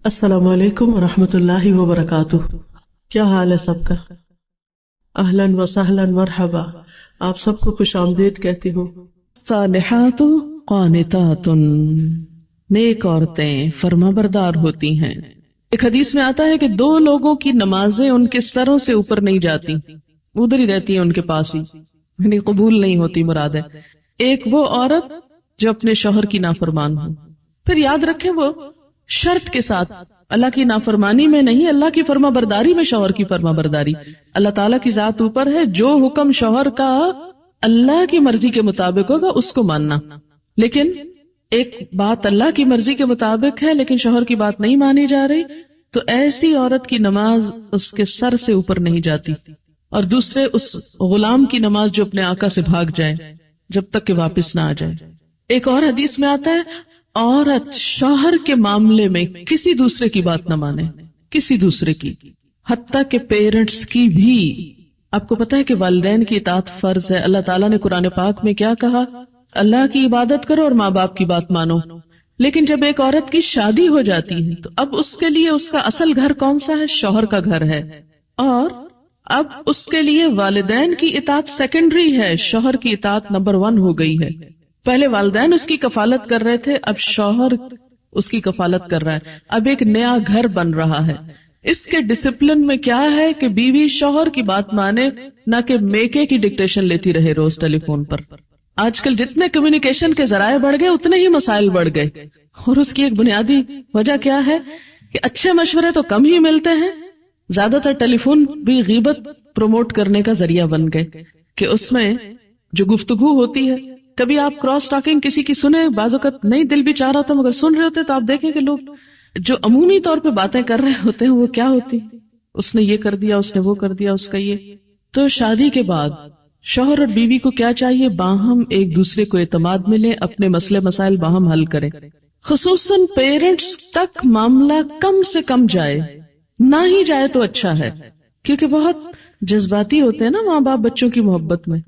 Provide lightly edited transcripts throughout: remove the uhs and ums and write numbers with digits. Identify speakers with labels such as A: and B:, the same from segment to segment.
A: السلام علیکم ورحمۃ اللہ وبرکاتہ. کیا حال ہے سب کا؟ اہلاً و سہلاً مرحبا. آپ سب کو خوش آمدید کہتی ہوں.
B: صالحات قانتات، نیک عورتیں فرما بردار ہوتی ہیں. ایک حدیث میں آتا ہے کہ دو لوگوں کی نمازیں ان کے سروں سے اوپر نہیں جاتی، ادھر ہی رہتی ہیں ان کے پاس ہی، یعنی قبول نہیں ہوتی. مراد ہے ایک وہ عورت جو اپنے شوہر کی نافرمان ہو. پھر یاد رکھیں وہ شرط کے ساتھ، اللہ کی نافرمانی میں نہیں، اللہ کی فرما برداری میں شوہر کی فرما برداری. اللہ تعالیٰ کی ذات اوپر ہے، جو حکم شوہر کا اللہ کی مرضی کے مطابق ہوگا اس کو ماننا. لیکن ایک بات اللہ کی مرضی کے مطابق ہے لیکن شوہر کی بات نہیں مانی جا رہی، تو ایسی عورت کی نماز اس کے سر سے اوپر نہیں جاتی. اور دوسرے اس غلام کی نماز جو اپنے آقا سے بھاگ جائے جب تک کہ واپس نہ آ جائے. ایک اور حدیث میں آتا ہے عورت شوہر کے معاملے میں کسی دوسرے کی بات نہ مانے، کسی دوسرے کی، حتیٰ کہ پیرنٹس کی بھی. آپ کو پتا ہے کہ والدین کی اطاعت فرض ہے. اللہ تعالیٰ نے قرآن پاک میں کیا کہا؟ اللہ کی عبادت کرو اور ماں باپ کی بات مانو. لیکن جب ایک عورت کی شادی ہو جاتی ہے تو اب اس کے لیے اس کا اصل گھر کون سا ہے؟ شوہر کا گھر ہے. اور اب اس کے لیے والدین کی اطاعت سیکنڈری ہے، شوہر کی اطاعت نمبر 1 ہو گئی ہے. پہلے والدین اس کی کفالت کر رہے تھے، اب شوہر اس کی کفالت کر رہا ہے. اب ایک نیا گھر بن رہا ہے. اس کے ڈسپلن میں کیا ہے کہ بیوی شوہر کی بات مانے، نہ کہ میکے کی ڈکٹیشن لیتی رہے روز ٹیلی فون پر. آج کل جتنے کمیونیکیشن کے ذرائع بڑھ گئے اتنے ہی مسائل بڑھ گئے. اور اس کی ایک بنیادی وجہ کیا ہے کہ اچھے مشورے تو کم ہی ملتے ہیں. زیادہ تر ٹیلی فون بھی غیبت پروموٹ کرنے کا ذریعہ بن گئے کہ اس میں جو گفتگو ہوتی ہے، کبھی آپ کراس ٹاکنگ کسی کی سنیں، بعض اوقات نہیں دل بھی چاہ رہا ہوتا مگر سن رہے ہوتے، تو آپ دیکھیں کہ لوگ جو عمومی طور پہ باتیں کر رہے ہوتے ہیں وہ کیا ہوتی، اس نے یہ کر دیا، اس نے وہ کر دیا، اس کا یہ. تو شادی کے بعد شوہر اور بیوی کو کیا چاہیے؟ باہم ایک دوسرے کو اعتماد ملے، اپنے مسئلے مسائل باہم حل کریں. خصوصاً پیرنٹس تک معاملہ کم سے کم جائے، نہ ہی جائے تو اچھا ہے، کیونکہ بہت جذباتی ہوتے ہیں نا ماں باپ بچوں کی محبت میں،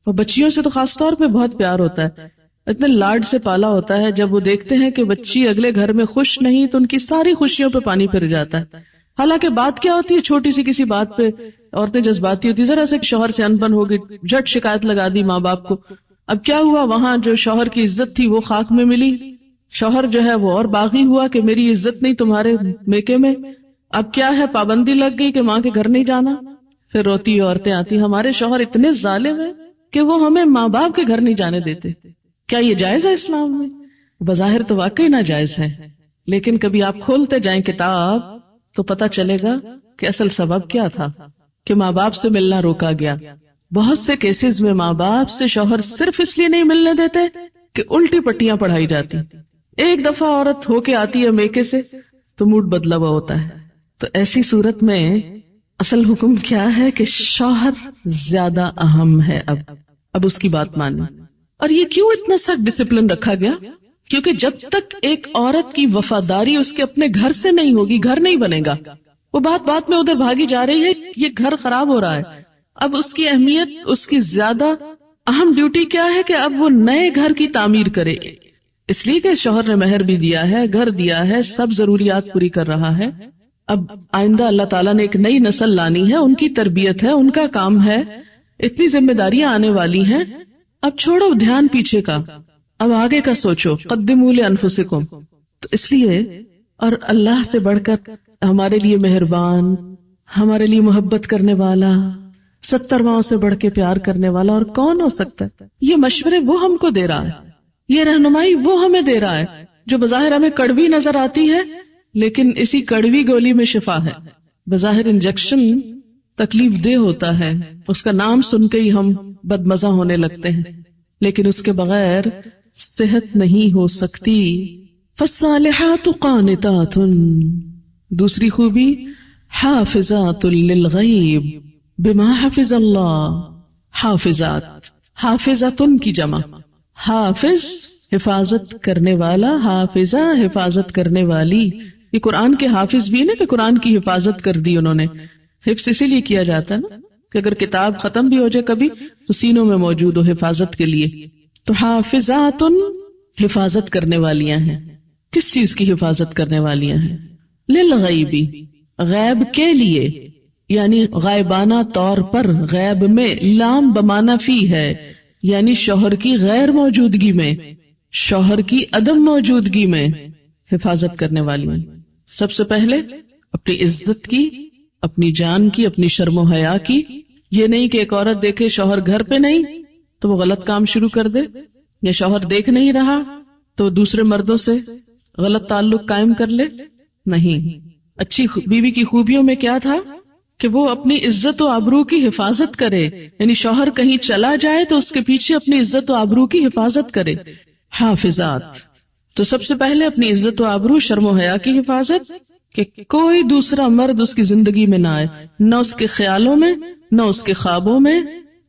B: اور بچیوں سے تو خاص طور پہ بہت پیار ہوتا ہے، اتنے لاڈ سے پالا ہوتا ہے. جب وہ دیکھتے ہیں کہ بچی اگلے گھر میں خوش نہیں تو ان کی ساری خوشیوں پہ پانی پھر جاتا ہے. حالانکہ بات کیا ہوتی ہے؟ چھوٹی سی کسی بات پہ عورتیں جذباتی ہوتی، ذرا سے شوہر سے انبن ہو گئی، جھٹ شکایت لگا دی ماں باپ کو. اب کیا ہوا؟ وہاں جو شوہر کی عزت تھی وہ خاک میں ملی، شوہر جو ہے وہ اور باغی ہوا کہ میری عزت نہیں تمہارے میکے میں. اب کیا ہے؟ پابندی لگ گئی کہ ماں کے گھر نہیں جانا. پھر روتی عورتیں آتی، ہمارے شوہر اتنے ظالم ہیں کہ وہ ہمیں ماں باپ کے گھر نہیں جانے دیتے. کیا یہ جائز ہے اسلام میں؟ بظاہر تو واقعی ناجائز ہے، لیکن کبھی آپ کھولتے جائیں کتاب تو پتہ چلے گا کہ اصل سبب کیا تھا کہ ماں باپ سے ملنا روکا گیا. بہت سے کیسز میں ماں باپ سے شوہر صرف اس لیے نہیں ملنے دیتے کہ الٹی پٹیاں پڑھائی جاتی. ایک دفعہ عورت ہو کے آتی ہے میکے سے تو موڈ بدلا ہوا ہوتا ہے. تو ایسی صورت میں اصل حکم کیا ہے کہ شوہر زیادہ اہم ہے. اب اس کی بات مانیں. اور یہ کیوں اتنا سخت ڈسپلن رکھا گیا؟ کیونکہ جب تک ایک عورت کی وفاداری اس کے اپنے گھر سے نہیں ہوگی، گھر نہیں بنے گا. وہ بات میں ادھر بھاگی جا رہی ہے، یہ گھر خراب ہو رہا ہے. اب اس کی اہمیت، اس کی زیادہ اہم ڈیوٹی کیا ہے کہ اب وہ نئے گھر کی تعمیر کرے. اس لیے کہ شوہر نے مہر بھی دیا ہے، گھر دیا ہے، سب ضروریات پوری کر رہا ہے. اب آئندہ اللہ تعالیٰ نے ایک نئی نسل لانی ہے، ان کی تربیت ہے، ان کا کام ہے، اتنی ذمہ داریاں آنے والی ہیں. اب چھوڑو دھیان پیچھے کا، اب آگے کا سوچو. قدموا لانفسکم. تو اس لیے، اور اللہ سے بڑھ کر ہمارے لیے مہربان، ہمارے لیے محبت کرنے والا، 70 ماؤں سے بڑھ کے پیار کرنے والا اور کون ہو سکتا ہے؟ یہ مشورے وہ ہم کو دے رہا ہے، یہ رہنمائی وہ ہمیں دے رہا ہے، جو بظاہر ہمیں کڑوی نظر آتی ہے لیکن اسی کڑوی گولی میں شفا ہے. بظاہر انجیکشن تکلیف دہ ہوتا ہے، اس کا نام سن کے ہی ہم بدمزہ ہونے لگتے ہیں، لیکن اس کے بغیر صحت نہیں ہو سکتی. فالصالحات قانتات. دوسری خوبی حافظات للغیب بما حفظ اللہ. حافظات، حافظتن کی جمع. حافظ حفاظت کرنے والا، حافظہ حفاظت کرنے والی. یہ قرآن کے حافظ بھی نا کہ قرآن کی حفاظت کر دی انہوں نے. حفظ اسی لیے کیا جاتا ہے نا کہ اگر کتاب ختم بھی ہو جائے کبھی تو سینوں میں موجود ہو حفاظت کے لیے. تو حافظات حفاظت کرنے والیاں ہیں. کس چیز کی حفاظت کرنے والیاں ہیں؟ للغیبی، غیب کے لیے، یعنی غائبانہ طور پر، غیب میں لام بمعنی فی ہے، یعنی شوہر کی غیر موجودگی میں، شوہر کی عدم موجودگی میں حفاظت کرنے والی ہیں۔ سب سے پہلے اپنی عزت کی، اپنی جان کی، اپنی شرم و حیا کی۔ یہ نہیں کہ ایک عورت دیکھے شوہر گھر پہ نہیں تو وہ غلط کام شروع کر دے، یا شوہر دیکھ نہیں رہا تو دوسرے مردوں سے غلط تعلق قائم کر لے۔ نہیں، اچھی بیوی کی خوبیوں میں کیا تھا کہ وہ اپنی عزت و آبرو کی حفاظت کرے، یعنی شوہر کہیں چلا جائے تو اس کے پیچھے اپنی عزت و آبرو کی حفاظت کرے۔ حافظات، تو سب سے پہلے اپنی عزت و آبرو، شرم و حیا کی حفاظت، کہ کوئی دوسرا مرد اس کی زندگی میں نہ آئے، نہ اس کے خیالوں میں، نہ اس کے خوابوں میں،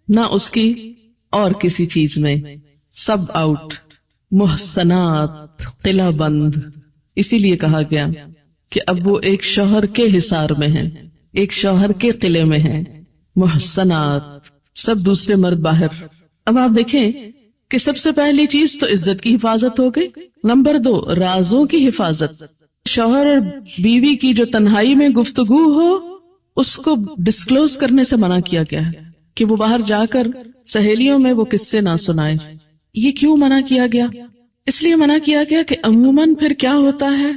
B: نہ اس کی اور کسی چیز میں، سب آؤٹ۔ محسنات، قلعہ بند، اسی لیے کہا گیا کہ اب وہ ایک شوہر کے حصار میں ہیں، ایک شوہر کے قلعے میں ہیں۔ محسنات، سب دوسرے مرد باہر۔ اب آپ دیکھیں کہ سب سے پہلی چیز تو عزت کی حفاظت ہو گئی۔ نمبر 2، رازوں کی حفاظت۔ شوہر اور بیوی کی جو تنہائی میں گفتگو ہو اس کو ڈسکلوز کرنے سے منع کیا گیا ہے، کہ وہ باہر جا کر سہیلیوں میں وہ قصے نہ سنائے۔ یہ کیوں منع کیا گیا؟ اس لیے منع کیا گیا کہ عموماً پھر کیا ہوتا ہے،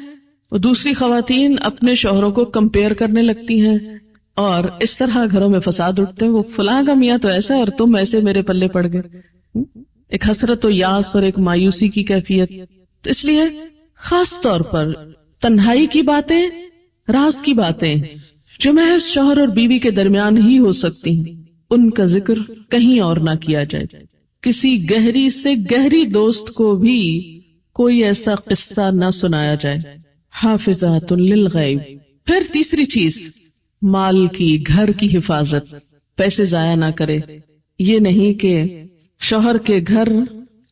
B: وہ دوسری خواتین اپنے شوہروں کو کمپیئر کرنے لگتی ہیں اور اس طرح گھروں میں فساد اٹھتے ہیں۔ وہ فلاں کا میاں تو ایسا ہے اور تم ایسے میرے پلے پڑ گئے۔ ایک حسرت و یاس اور ایک مایوسی کی کیفیت۔ تو اس لیے خاص طور پر تنہائی کی باتیں، راز کی باتیں جو محض شوہر اور بیوی کے درمیان ہی ہو سکتی ہیں، ان کا ذکر کہیں اور نہ کیا جائے۔ کسی گہری سے گہری دوست کو بھی کوئی ایسا قصہ نہ سنایا جائے۔ حافظات للغیب۔ پھر تیسری چیز، مال کی، گھر کی حفاظت، پیسے ضائع نہ کرے۔ یہ نہیں کہ شوہر کے گھر،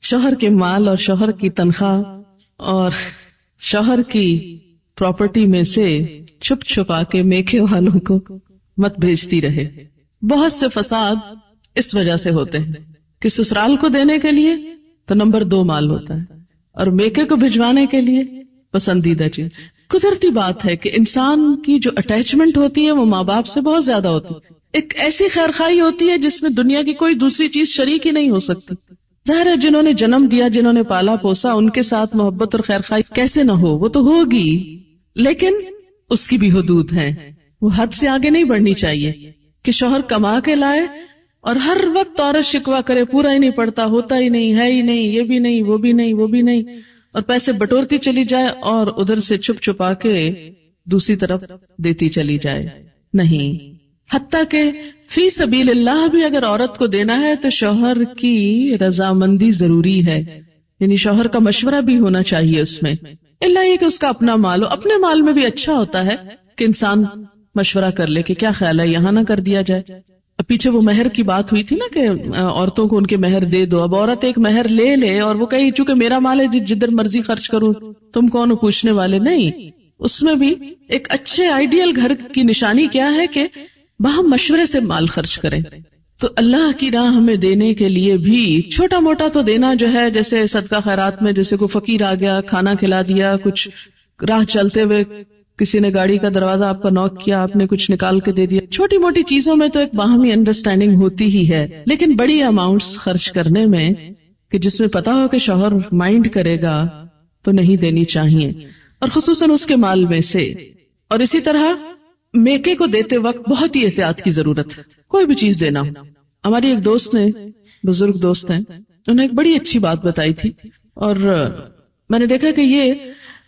B: شوہر کے مال اور شوہر کی تنخواہ اور شوہر کی پراپرٹی میں سے چھپ چھپا کے میکے والوں کو مت بھیجتی رہے۔ بہت سے فساد اس وجہ سے ہوتے ہیں کہ سسرال کو دینے کے لیے تو نمبر 2 مال ہوتا ہے، اور میکے کو بھجوانے کے لیے پسندیدہ چیز۔ قدرتی بات ہے کہ انسان کی جو اٹیچمنٹ ہوتی ہے وہ ماں باپ سے بہت زیادہ ہوتی ہے۔ ایک ایسی خیرخوائی ہوتی ہے جس میں دنیا کی کوئی دوسری چیز شریک ہی نہیں ہو سکتی۔ ظاہر ہے جنہوں نے جنم دیا، جنہوں نے پالا پوسا، ان کے ساتھ محبت اور خیرخوائی کیسے نہ ہو، وہ تو ہوگی، لیکن اس کی بھی حدود ہیں۔ وہ حد سے آگے نہیں بڑھنی چاہیے کہ شوہر کما کے لائے اور ہر وقت عورت شکوا کرے، پورا ہی نہیں پڑتا، ہوتا ہی نہیں، ہے ہی نہیں، یہ بھی نہیں، وہ بھی نہیں، وہ بھی نہیں، اور پیسے بٹورتی چلی جائے اور ادھر سے چھپ چھپا کے دوسری طرف دیتی چلی جائے۔ نہیں، حتیٰ کہ فی سبیل اللہ بھی اگر عورت کو دینا ہے تو شوہر کی رضامندی ضروری ہے، یعنی شوہر کا مشورہ بھی ہونا چاہیے اس میں۔ اللہ یہ کہ اس کا اپنا مال ہو۔ اپنے مال میں بھی اچھا ہوتا ہے کہ انسان مشورہ کر لے کہ کیا خیال ہے، یہاں نہ کر دیا جائے۔ اب پیچھے وہ مہر کی بات ہوئی تھی نا کہ عورتوں کو ان کے مہر دے دو۔ اب عورت ایک مہر لے لے اور وہ کہے چونکہ میرا مال ہے جدھر مرضی خرچ کروں، تم کون ہو پوچھنے والے؟ نہیں، اس میں بھی ایک اچھے آئیڈیل گھر کی نشانی کیا ہے کہ باہم مشورے سے مال خرچ کریں۔ تو اللہ کی راہ ہمیں دینے کے لیے بھی چھوٹا موٹا تو دینا جو ہے، جیسے صدقہ خیرات میں جیسے کوئی فقیر آ گیا کھانا کھلا دیا، کچھ راہ چلتے ہوئے کسی نے گاڑی کا دروازہ آپ کا نوک کیا، آپ نے کچھ نکال کے دے دیا، چھوٹی موٹی چیزوں میں تو ایک باہمی انڈرسٹینڈنگ ہوتی ہی ہے، لیکن بڑی اماؤنٹس خرچ کرنے میں کہ جس میں پتا ہو کہ شوہر مائنڈ کرے گا تو نہیں دینی چاہیے، اور خصوصاً اس کے مال میں سے۔ اور اسی طرح میکے کو دیتے وقت بہت ہی احتیاط کی ضرورت ہے، کوئی بھی چیز دینا ہو۔ ہماری ایک دوست نے، بزرگ دوست ہیں، انہوں نے ایک بڑی اچھی بات بتائی تھی، اور میں نے دیکھا کہ یہ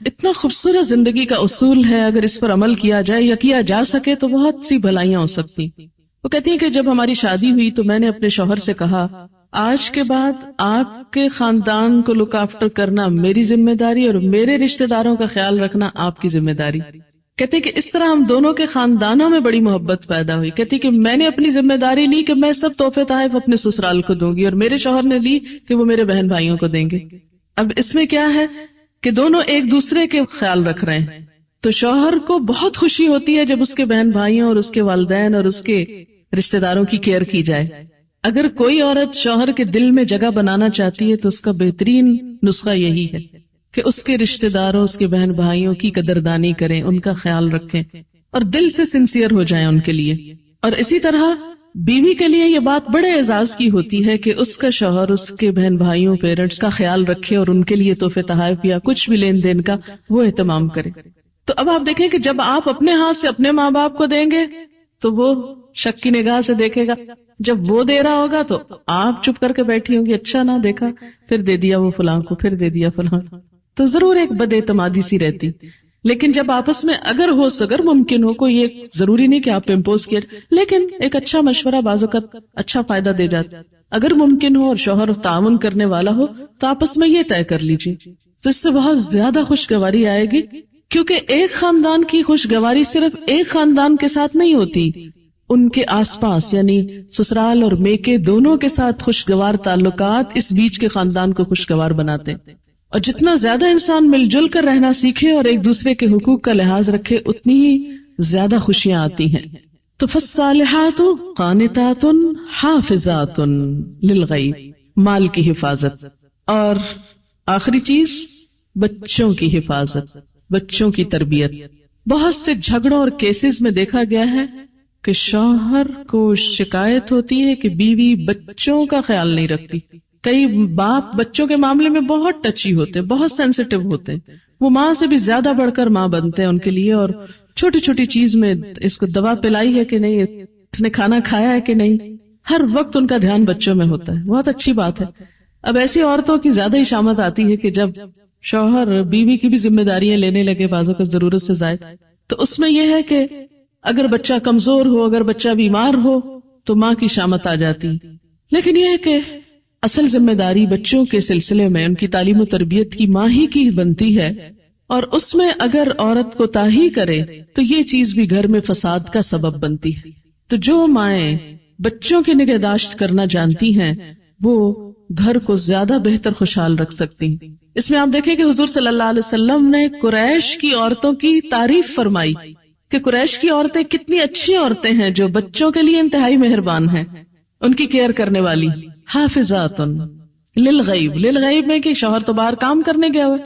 B: اتنا خوبصورت زندگی کا اصول ہے، اگر اس پر عمل کیا جائے یا کیا جا سکے تو بہت سی بھلائیاں ہو سکتی۔ وہ کہتی ہیں کہ جب ہماری شادی ہوئی تو میں نے اپنے شوہر سے کہا، آج کے بعد آپ کے خاندان کو لک آفٹر کرنا میری ذمہ داری اور میرے رشتہ داروں کا خیال رکھنا آپ کی ذمہ داری۔ کہتے کہ اس طرح ہم دونوں کے خاندانوں میں بڑی محبت پیدا ہوئی۔ کہتی کہ میں نے اپنی ذمہ داری لی کہ میں سب تحفے تحائف اپنے سسرال کو دوں گی، اور میرے شوہر نے لی کہ وہ میرے بہن بھائیوں کو دیں گے۔ اب اس میں کیا ہے کہ دونوں ایک دوسرے کے خیال رکھ رہے ہیں، تو شوہر کو بہت خوشی ہوتی ہے جب اس کے بہن بھائیوں اور اس کے والدین اور اس کے رشتہ داروں کی کیئر کی جائے۔ اگر کوئی عورت شوہر کے دل میں جگہ بنانا چاہتی ہے تو اس کا بہترین نسخہ یہی ہے کہ اس کے رشتہ داروں، اس کے بہن بھائیوں کی قدردانی کریں، ان کا خیال رکھیں اور دل سے سنسیئر ہو جائیں ان کے لیے. اور اسی طرح بیوی کے لیے یہ بات بڑے اعزاز کی ہوتی ہے کہ اس کا شوہر اس کے بہن بھائیوں، پیرنٹس کا خیال رکھے اور ان کے لیے تحفے تحائف یا کچھ بھی لین دین کا وہ اہتمام کرے. تو اب آپ دیکھیں کہ جب آپ اپنے ہاتھ سے اپنے ماں باپ کو دیں گے تو وہ شک کی نگاہ سے دیکھے گا، جب وہ دے رہا ہوگا تو آپ چپ کر کے بیٹھی ہوں گی، اچھا نہ دیکھا، پھر دے دیا وہ فلاں کو، پھر دے دیا فلاں. تو ضرور ایک بد اعتمادی سی رہتی. لیکن جب آپس میں اگر ممکن ہو، کوئی یہ ضروری نہیں کہ آپ امپوز کیا، لیکن ایک اچھا مشورہ بعض اوقات اچھا فائدہ دے جاتا. اگر ممکن ہو اور شوہر تعاون کرنے والا ہو تو آپس میں یہ طے کر لیجیے، تو اس سے بہت زیادہ خوشگواری آئے گی. کیونکہ ایک خاندان کی خوشگواری صرف ایک خاندان کے ساتھ نہیں ہوتی، ان کے آس پاس یعنی سسرال اور میکے دونوں کے ساتھ خوشگوار تعلقات اس بیچ کے خاندان کو خوشگوار بناتے. اور جتنا زیادہ انسان مل جل کر رہنا سیکھے اور ایک دوسرے کے حقوق کا لحاظ رکھے، اتنی ہی زیادہ خوشیاں آتی ہیں. تو فالصالحات قانتات حافظات للغیب، مال کی حفاظت. اور آخری چیز بچوں کی حفاظت، بچوں کی تربیت. بہت سے جھگڑوں اور کیسز میں دیکھا گیا ہے کہ شوہر کو شکایت ہوتی ہے کہ بیوی بچوں کا خیال نہیں رکھتی. کئی باپ بچوں کے معاملے میں بہت ٹچی ہوتے ہیں، بہت سینسیٹیو ہوتے ہیں، وہ ماں سے بھی زیادہ بڑھ کر ماں بنتے ہیں ان کے لیے. اور چھوٹی چھوٹی چیز میں اس کو دوا پلائی ہے کہ نہیں، اس نے کھانا کھایا ہے کہ نہیں، ہر وقت ان کا دھیان بچوں میں ہوتا ہے. بہت اچھی بات ہے. اب ایسی عورتوں کی زیادہ ہی شامت آتی ہے کہ جب شوہر بیوی کی بھی ذمہ داریاں لینے لگے بعضوں کا ضرورت سے زائد، تو اس میں یہ ہے کہ اگر بچہ کمزور ہو، اگر بچہ بیمار ہو تو ماں کی شامت آ جاتی. لیکن یہ ہے کہ اصل ذمہ داری بچوں کے سلسلے میں ان کی تعلیم و تربیت کی ماں ہی کی بنتی ہے، اور اس میں اگر عورت کوتاہی کرے تو یہ چیز بھی گھر میں فساد کا سبب بنتی ہے. تو جو مائیں بچوں کی نگہداشت کرنا جانتی ہیں وہ گھر کو زیادہ بہتر خوشحال رکھ سکتی ہیں. اس میں آپ دیکھیں کہ حضور صلی اللہ علیہ وسلم نے قریش کی عورتوں کی تعریف فرمائی کہ قریش کی عورتیں کتنی اچھی عورتیں ہیں جو بچوں کے لیے انتہائی مہربان ہیں، ان کی کیئر کرنے والی. حافظات للغیب، للغیب میں کہ شوہر تو باہر کام کرنے گیا ہوا.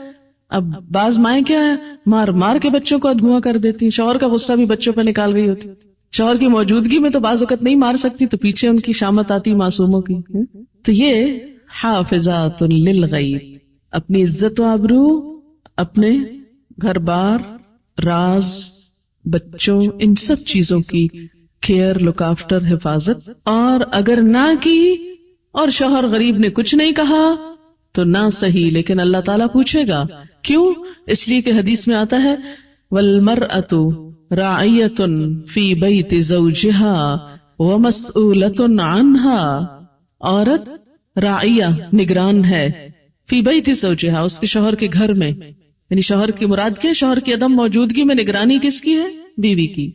B: اب بعض مائیں کیا ہے، مار مار کے بچوں کو ادھواں کر دیتی، شوہر کا غصہ بھی بچوں پہ نکال رہی ہوتی. شوہر کی موجودگی میں تو بعض اوقات نہیں مار سکتی تو پیچھے ان کی شامت آتی معصوموں کی. تو یہ حافظات للغیب، اپنی عزت و آبرو، اپنے گھر بار، راز، بچوں، ان سب چیزوں کی کیئر، لک آفٹر، حفاظت. اور اگر نہ کی اور شوہر غریب نے کچھ نہیں کہا تو نہ صحیح، لیکن اللہ تعالیٰ پوچھے گا. کیوں؟ اس لیے کہ حدیث میں آتا ہے وَالْمَرْأَةُ رَاعِيَةٌ فِي بَيْتِ زَوْجِهَا وَمَسْئُولَةٌ عَنْهَا، عورت راعیہ، نگران ہے، فی بیت زوجہا، اس کے شوہر کے گھر میں. یعنی شوہر کی مراد کیا؟ شوہر کی عدم موجودگی میں نگرانی کس کی ہے؟ بیوی کی.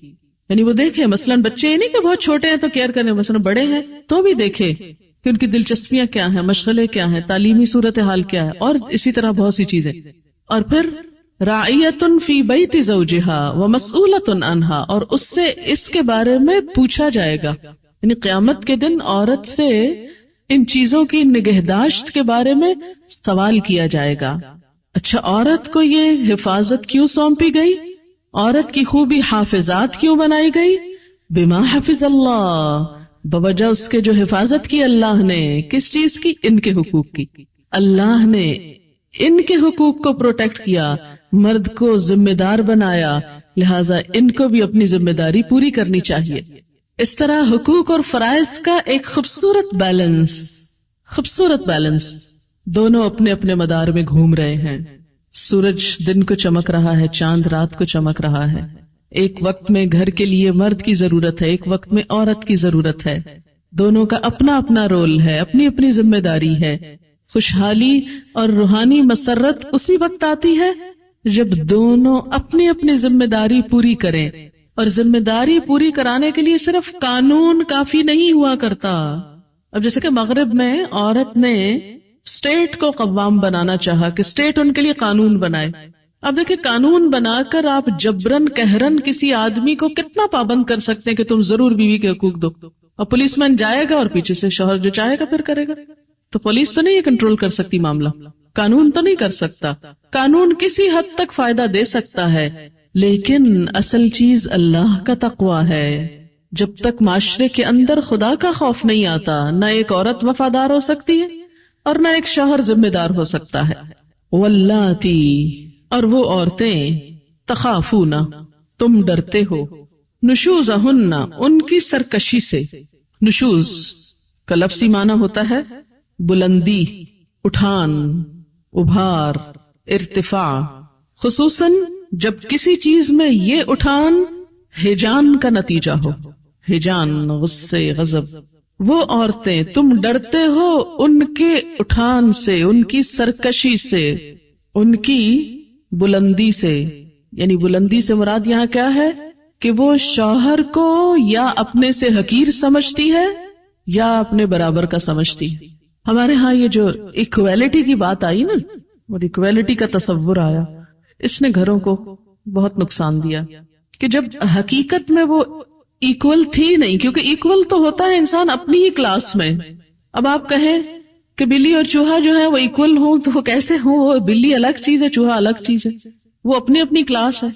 B: یعنی وہ دیکھے مثلا بچے نہیں کہ بہت چھوٹے ہیں تو کیئر کرنے، مثلا بڑے ہیں تو بھی دیکھے کہ ان کی دلچسپیاں کیا ہیں، مشغلے کیا ہیں، تعلیمی صورتحال کیا ہے، اور اسی طرح بہت سی چیزیں. اور پھر راعیۃ فی بیت زوجہا ومسئولۃ عنہا، اور اس سے اس کے بارے میں پوچھا جائے گا. یعنی قیامت کے دن عورت سے ان چیزوں کی نگہداشت کے بارے میں سوال کیا جائے گا. اچھا، عورت کو یہ حفاظت کیوں سونپی گئی؟ عورت کی خوبی حافظات کیوں بنائی گئی؟ بما حفظ اللہ، بوجہ اس کے جو حفاظت کی اللہ نے. کس چیز کی؟ ان کے حقوق کی. اللہ نے ان کے حقوق کو پروٹیکٹ کیا، مرد کو ذمہ دار بنایا، لہذا ان کو بھی اپنی ذمہ داری پوری کرنی چاہیے. اس طرح حقوق اور فرائض کا ایک خوبصورت بیلنس، دونوں اپنے اپنے مدار میں گھوم رہے ہیں. سورج دن کو چمک رہا ہے، چاند رات کو چمک رہا ہے. ایک وقت میں گھر کے لیے مرد کی ضرورت ہے، ایک وقت میں عورت کی ضرورت ہے. دونوں کا اپنا اپنا رول ہے، اپنی اپنی ذمہ داری ہے. خوشحالی اور روحانی مسرت اسی وقت آتی ہے جب دونوں اپنی اپنی ذمہ داری پوری کریں. اور ذمہ داری پوری کرانے کے لیے صرف قانون کافی نہیں ہوا کرتا. اب جیسے کہ مغرب میں عورت نے اسٹیٹ کو قوام بنانا چاہا کہ اسٹیٹ ان کے لیے قانون بنائے. اب دیکھیں قانون بنا کر آپ جبرن قہرن کسی آدمی کو کتنا پابند کر سکتے ہیں کہ تم ضرور بیوی کے حقوق دو، اور پولیس مین جائے گا اور پیچھے سے شوہر جو چاہے گا پھر کرے گا. تو پولیس تو نہیں یہ کنٹرول کر سکتی معاملہ. قانون تو نہیں کر سکتا، قانون کسی حد تک فائدہ دے سکتا ہے، لیکن اصل چیز اللہ کا تقوی ہے۔ جب تک معاشرے کے اندر خدا کا خوف نہیں آتا، نہ ایک عورت وفادار ہو سکتی ہے اور نہ ایک شوہر ذمہ دار ہو سکتا ہے۔ واللاتی، اور وہ عورتیں، تخافون، تم ڈرتے ہو، نشوزہن، ان کی سرکشی سے۔ نشوز کا لفظی معنی ہوتا ہے بلندی، اٹھان، ابھار، ارتفاع، خصوصاً جب کسی چیز میں یہ اٹھان ہیجان کا نتیجہ ہو، ہیجان، غصے، غضب۔ وہ عورتیں تم ڈرتے ہو ان کے اٹھان سے، ان کی سرکشی سے، ان کی بلندی سے۔ یعنی بلندی سے مراد یہاں کیا ہے کہ وہ شوہر کو یا اپنے سے حقیر سمجھتی ہے یا اپنے برابر کا سمجھتی ہے۔ ہمارے ہاں یہ جو ایکویلٹی کی بات آئی نا، اور ایکویلٹی کا تصور آیا، اس نے گھروں کو بہت نقصان دیا، کہ جب حقیقت میں وہ ایکول تھی نہیں، کیونکہ ایکول تو ہوتا ہے انسان اپنی ہی کلاس میں۔ اب آپ کہیں کہ بلی اور چوہا جو ہے وہ ایکول ہوں تو وہ کیسے ہوں؟ وہ بلی الگ چیز ہے، چوہا الگ چیز ہے، وہ اپنی اپنی کلاس ہے۔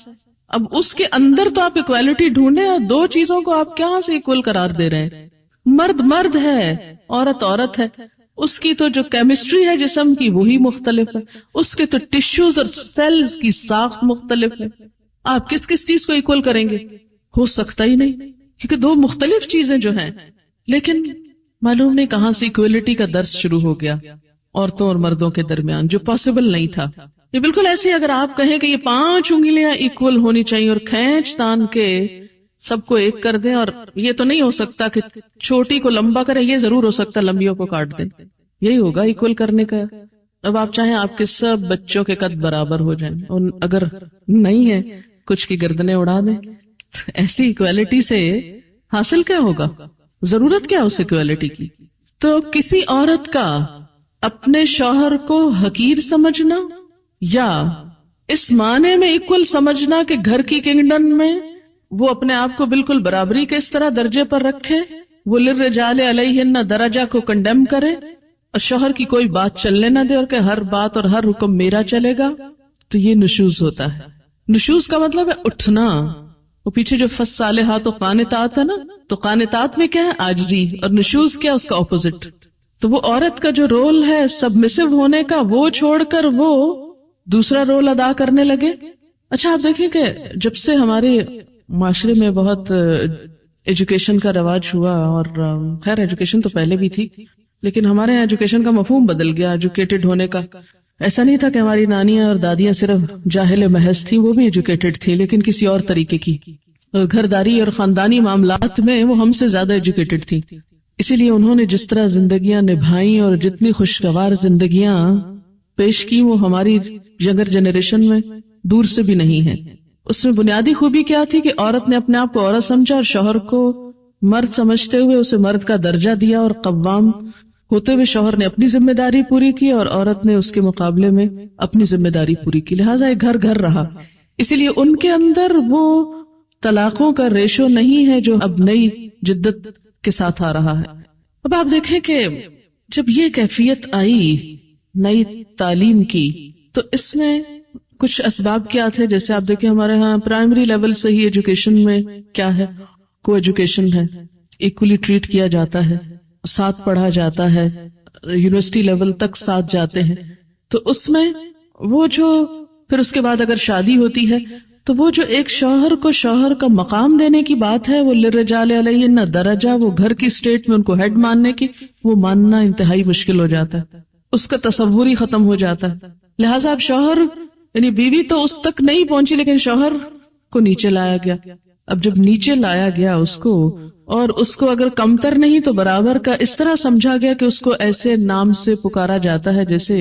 B: اب اس کے اندر تو آپ ایکویلٹی ڈھونڈیں، اور دو چیزوں کو آپ کہاں سے ایکول قرار دے رہے ہیں؟ مرد مرد ہے، عورت عورت ہے، اس کی تو جو کیمسٹری ہے جسم کی وہی مختلف ہے، اس کے تو ٹشوز اور سیلز کی ساخت مختلف ہے۔ آپ کس کس چیز کو ایکول کریں گے؟ ہو سکتا ہی نہیں، کیونکہ دو مختلف چیزیں جو ہیں۔ لیکن معلوم نہیں کہاں سے ایکویلٹی کا درس شروع ہو گیا عورتوں اور مردوں کے درمیان، جو پاسبل نہیں تھا۔ یہ بالکل ایسے اگر آپ کہیں کہ یہ 5 انگلیاں ایکول ہونی چاہیے اور کھینچ تان کے سب کو ایک کر دیں، اور یہ تو نہیں ہو سکتا کہ چھوٹی کو لمبا کریں، یہ ضرور ہو سکتا لمبیوں کو کاٹ دیں، یہی ہوگا ایکول کرنے کا۔ اب آپ چاہیں آپ کے سب بچوں کے قد برابر ہو جائیں، اور اگر نہیں ہے کچھ کی گردنیں اڑا دیں، ایسی ایکویلٹی سے حاصل کیا ہوگا؟ ضرورت کیا اس ایکویلٹی کی؟ تو کسی عورت کا اپنے شوہر کو حقیر سمجھنا یا اس معنی میں ایکول سمجھنا کہ گھر کی کنگڈم میں وہ اپنے آپ کو بالکل برابری کے اس طرح درجے پر رکھے، وہ للرجال علیہن درجہ کو کنڈیم کرے اور شوہر کی کوئی بات چلنے نہ دے اور کہ ہر بات اور ہر حکم میرا چلے گا، تو یہ نشوز ہوتا ہے۔ نشوز کا مطلب ہے اٹھنا۔ وہ پیچھے جو فالصالحات و قانتات ہے نا، تو قانتات میں کیا ہے؟ عاجزی، اور نشوز کیا؟ اس کا اپوزٹ۔ تو وہ عورت کا جو رول ہے سبمسو ہونے کا، وہ چھوڑ کر وہ دوسرا رول ادا کرنے لگے۔ اچھا آپ دیکھیں کہ جب سے ہمارے معاشرے میں بہت ایجوکیشن کا رواج ہوا، اور خیر ایجوکیشن تو پہلے بھی تھی، لیکن ہمارے یہاں ایجوکیشن کا مفہوم بدل گیا، ایجوکیٹڈ ہونے کا۔ ایسا نہیں تھا کہ ہماری نانیاں اور دادیاں صرف جاہل محض تھیں، وہ بھی ایجوکیٹڈ تھی، لیکن کسی اور طریقے کی، اور گھرداری اور خاندانی معاملات میں وہ ہم سے زیادہ ایجوکیٹڈ تھی۔ اسی لیے انہوں نے جس طرح زندگیاں نبھائیں اور جتنی خوشگوار زندگیاں پیش کی، وہ ہماری ینگر جنریشن میں دور سے بھی نہیں ہے۔ اس میں بنیادی خوبی کیا تھی کہ عورت نے اپنے آپ کو عورت سمجھا اور شوہر کو مرد سمجھتے ہوئے اسے مرد کا درجہ دیا، اور قوام ہوتے ہوئے شوہر نے اپنی ذمہ داری پوری کی اور عورت نے اس کے مقابلے میں اپنی ذمہ داری پوری کی، لہٰذا ایک گھر گھر رہا۔ اسی لیے ان کے اندر وہ طلاقوں کا ریشو نہیں ہے جو اب نئی جدت کے ساتھ آ رہا ہے۔ اب آپ دیکھیں کہ جب یہ کیفیت آئی نئی تعلیم کی، تو اس میں کچھ اسباب کیا تھے؟ جیسے آپ دیکھیں ہمارے ہاں پرائمری لیول سے ہی ایجوکیشن میں کیا ہے؟ کو ایجوکیشن ہے، ایکولی ٹریٹ کیا جاتا ہے، ساتھ پڑھا جاتا ہے، یونیورسٹی لیول تک ساتھ جاتے ہیں۔ تو اس میں وہ جو پھر اس کے بعد اگر شادی ہوتی ہے تو وہ جو ایک شوہر کو شوہر کا مقام دینے کی بات ہے، وہ للرجال علیہن درجہ، وہ گھر کی اسٹیٹ میں ان کو ہیڈ ماننے کی، وہ ماننا انتہائی مشکل ہو جاتا ہے، اس کا تصور ہی ختم ہو جاتا ہے۔ لہٰذا اب شوہر یعنی بیوی تو اس تک نہیں پہنچی، لیکن شوہر کو نیچے لایا گیا۔ اب جب نیچے لایا گیا اس کو، اور اس کو اگر کمتر نہیں تو برابر کا اس طرح سمجھا گیا کہ اس کو ایسے نام سے پکارا جاتا ہے جیسے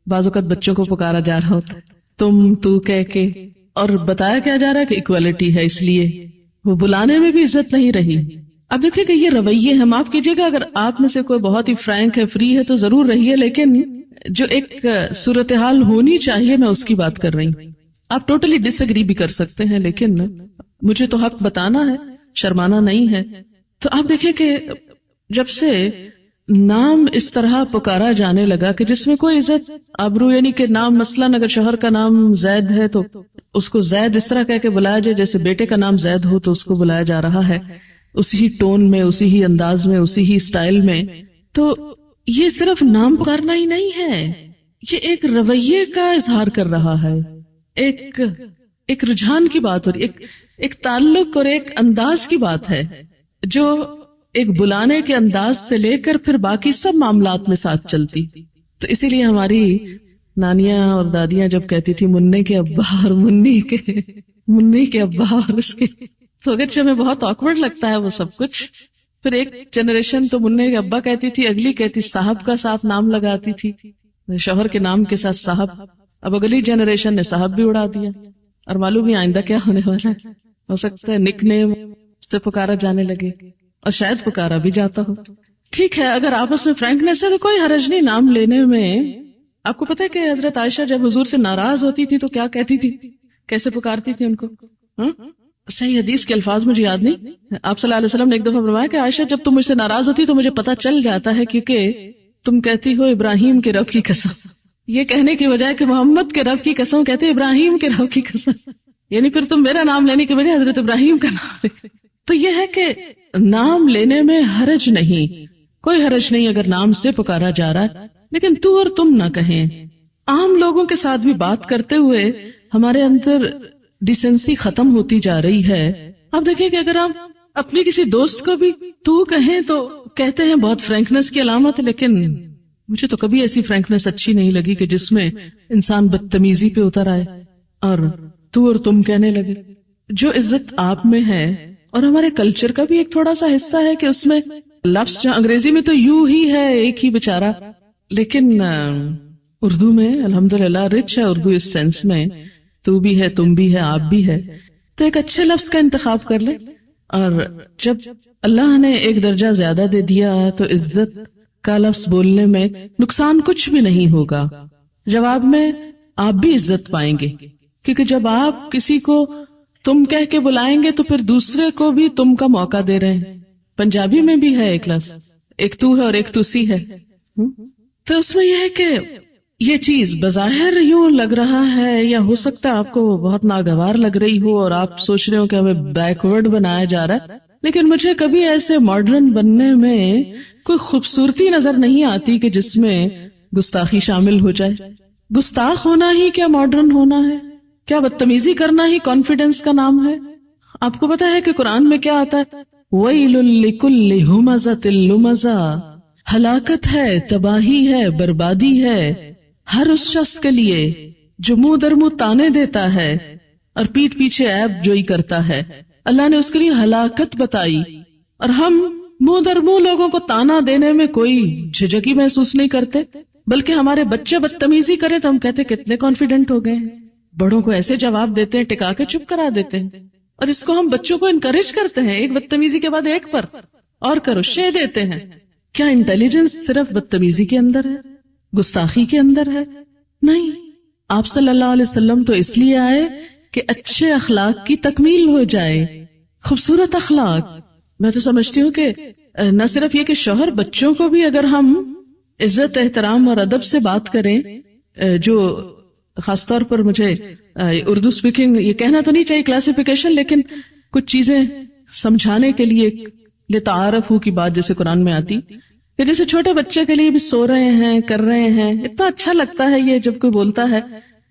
B: بعض اوقات بچوں کو پکارا جا رہا ہوتا ہے، تم تو کہہ کے، اور بتایا کیا جا رہا ہے کہ ایکویلٹی ہے، اس لیے وہ بلانے میں بھی عزت نہیں رہی۔ اب دیکھیں کہ یہ رویے ہیں، معاف کیجیے گا اگر آپ میں سے کوئی بہت ہی فرینک ہے، فری ہے، تو ضرور رہیے، لیکن جو ایک صورتحال ہونی چاہیے میں اس کی بات کر رہی ہوں۔ آپ ٹوٹلی ڈس ایگری بھی کر سکتے ہیں، لیکن مجھے تو حق بتانا ہے، شرمانا نہیں ہے۔ تو آپ دیکھیں کہ جب سے نام اس طرح پکارا جانے لگا کہ جس میں کوئی عزت آبرو، یعنی کہ نام مثلاً اگر شوہر کا نام زید ہے تو اس کو زید اس طرح کہہ کے بلایا جائے جیسے بیٹے کا نام زید ہو تو اس کو بلایا جا رہا ہے، اسی ہی ٹون میں، اسی ہی انداز میں، اسی ہی سٹائل میں. تو یہ صرف نام پکارنا ہی نہیں ہے، یہ ایک رویے کا اظہار کر رہا ہے، ایک رجحان کی بات اور ایک تعلق اور ایک انداز کی بات ہے جو ایک بلانے کے انداز سے لے کر پھر باقی سب معاملات میں ساتھ چلتی. تو اسی لیے ہماری نانیاں اور دادیاں جب کہتی تھی منی کے ابا اور منی کے ابا اور اس کے، تو اگرچہ ہمیں بہت آکورڈ لگتا ہے وہ سب کچھ. پھر ایک جنریشن تو منی کے ابا کہتی تھی، اگلی کہتی صاحب کا ساتھ نام لگاتی تھی، شوہر کے نام کے ساتھ صاحب. اب اگلی جنریشن نے صاحب بھی اڑا دیا، اور معلوم ہی آئندہ کیا ہونے والا ہے. ہو سکتا ہے نک نیم سے پکارا جانے لگے اور شاید پکارا بھی جاتا ہو. ٹھیک ہے، اگر آپس میں فرینکنیس ہے تو کوئی حرج نہیں نام لینے میں. آپ کو پتا ہے کہ حضرت عائشہ جب حضور سے ناراض ہوتی تھی تو کیا کہتی تھی، کیسے پکارتی تھی ان کو؟ صحیح حدیث کے الفاظ مجھے یاد نہیں. آپ صلی اللہ علیہ وسلم نے ایک دفعہ فرمایا کہ عائشہ جب تم مجھ سے ناراض ہوتی تو مجھے پتا چل جاتا ہے کیونکہ تم کہتی ہو ابراہیم کے رب کی قسم. یہ کہنے کی بجائے کہ محمد کے رب کی قسم کہتے ابراہیم کے رب کی قسم، یعنی پھر تم میرا نام لینے کی بجائے حضرت ابراہیم کا نام لے. تو یہ ہے کہ نام لینے میں حرج نہیں، کوئی حرج نہیں اگر نام سے پکارا جا رہا ہے، لیکن تو اور تم نہ کہیں. عام لوگوں کے ساتھ بھی بات کرتے ہوئے ہمارے اندر ڈیسنسی ختم ہوتی جا رہی ہے. آپ دیکھیں کہ اگر ہم اپنی کسی دوست کو بھی تو کہیں تو کہتے ہیں بہت فرینکنیس کی علامت ہے، لیکن مجھے تو کبھی ایسی فرینکنیس اچھی نہیں لگی کہ جس میں انسان بدتمیزی پہ اتر آئے اور تو اور تم کہنے لگے. جو عزت آپ میں ہے اور ہمارے کلچر کا بھی ایک تھوڑا سا حصہ ہے کہ اس میں لفظ انگریزی میں تو یو ہی ہے ایک ہی بیچارہ، لیکن اردو میں الحمدللہ رچ ہے اردو اس سینس میں، تو بھی ہے، تم بھی ہے، آپ بھی ہے. تو ایک اچھے لفظ کا انتخاب کر لے، اور جب اللہ نے ایک درجہ زیادہ دے دیا تو عزت کا لفظ بولنے میں نقصان کچھ بھی نہیں ہوگا. جواب میں آپ بھی عزت پائیں گے، کیونکہ جب آپ کسی کو تم کہہ کے بلائیں گے تو پھر دوسرے کو بھی تم کا موقع دے رہے ہیں. پنجابی میں بھی ہے ایک لفظ، ایک تو ہے اور ایک تو سی ہے. تو اس میں یہ ہے کہ یہ چیز بظاہر یوں لگ رہا ہے، یا ہو سکتا ہے آپ کو بہت ناگوار لگ رہی ہو اور آپ سوچ رہے ہو کہ ہمیں بیکورڈ بنایا جا رہا ہے، لیکن مجھے کبھی ایسے ماڈرن بننے میں کوئی خوبصورتی نظر نہیں آتی کہ جس میں گستاخی شامل ہو جائے. گستاخ ہونا ہی کیا ماڈرن ہونا ہے؟ کیا بدتمیزی کرنا ہی کانفیڈنس کا نام ہے؟ آپ کو پتا ہے کہ قرآن میں کیا آتا ہے؟ وَيْلٌ لِكُلِّ هُمَزَةٍ لُمَزَةٍ، ہلاکت ہے، تباہی ہے، بربادی ہے ہر اس شخص کے لیے جو منہ در منہ تانے دیتا ہے اور پیٹھ پیچھے عیب جوئی کرتا ہے. اللہ نے اس کے لیے ہلاکت بتائی، اور ہم منہ در منہ لوگوں کو تانا دینے میں کوئی جھجکی محسوس نہیں کرتے، بلکہ ہمارے بچے بدتمیزی کرے تو ہم کہتے کتنے کانفیڈنٹ ہو گئے ہیں. بڑوں کو ایسے جواب دیتے ہیں، ٹکا کے چپ کرا دیتے ہیں، اور اس کو ہم بچوں کو انکریج کرتے ہیں، ایک بدتمیزی کے بعد ایک پر اور کرو شے دیتے ہیں. کیا انٹیلیجنس صرف بدتمیزی کے اندر ہے، گستاخی کے اندر ہے؟ نہیں. آپ صلی اللہ علیہ وسلم تو اس لیے آئے کہ اچھے اخلاق کی تکمیل ہو جائے، خوبصورت اخلاق. میں تو سمجھتی ہوں کہ نہ صرف یہ کہ شوہر، بچوں کو بھی اگر ہم عزت، احترام اور ادب سے بات کریں، جو خاص طور پر مجھے اردو اسپیکنگ یہ کہنا تو نہیں چاہیے کلاسیفیکیشن، لیکن کچھ چیزیں سمجھانے کے لیے لتعارف کی بات جیسے قرآن میں آتی کہ جیسے چھوٹے بچے کے لیے بھی سو رہے ہیں، کر رہے ہیں، اتنا اچھا لگتا ہے یہ جب کوئی بولتا ہے.